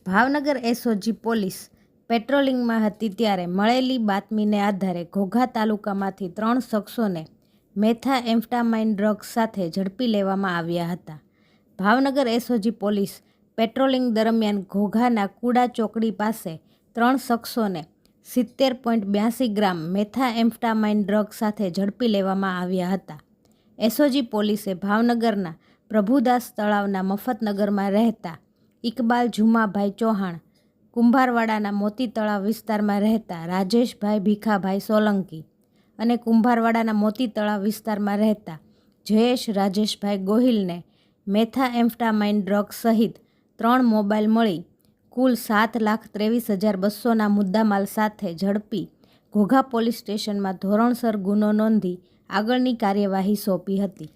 Bhavnagar SOG police પેટ્રોલિંગમાં હતી ત્યારે મળેલી બાતમીને આધારે ઘોઘા તાલુકામાંથી 3 શખ્સોને મેથાએમ્ફેટામાઇન ડ્રગ્સ સાથે ઝડપી લેવામાં આવ્યા હતા. ભાવનગર એસઓજી પોલીસ પેટ્રોલિંગ દરમિયાન ઘોઘાના કુડા ચોકડી પાસે 3 શખ્સોને 70.82 ગ્રામ મેથાએમ્ફેટામાઇન ડ્રગ્સ સાથે ઝડપી લેવામાં આવ્યા હતા. એસઓજી પોલીસે ભાવનગરના પ્રભુદાસ તળાવના મફતનગરમાં રહેતા ઇકબાલ જુમાભાઈ ચૌહાણ, કુંભારવાડાના મોતી તળાવ વિસ્તારમાં રહેતા રાજેશભાઈ ભીખાભાઈ સોલંકી અને કુંભારવાડાના મોતી તળાવ વિસ્તારમાં રહેતા જયેશ રાજેશભાઈ ગોહિલને મેથાએમ્ફેટામાઇન ડ્રગ્સ સહિત 3 મોબાઈલ મળી કુલ 7,23,200ના મુદ્દામાલ સાથે ઝડપી ઘોઘા પોલીસ સ્ટેશનમાં ધોરણસર ગુનો નોંધી આગળની કાર્યવાહી સોંપી હતી.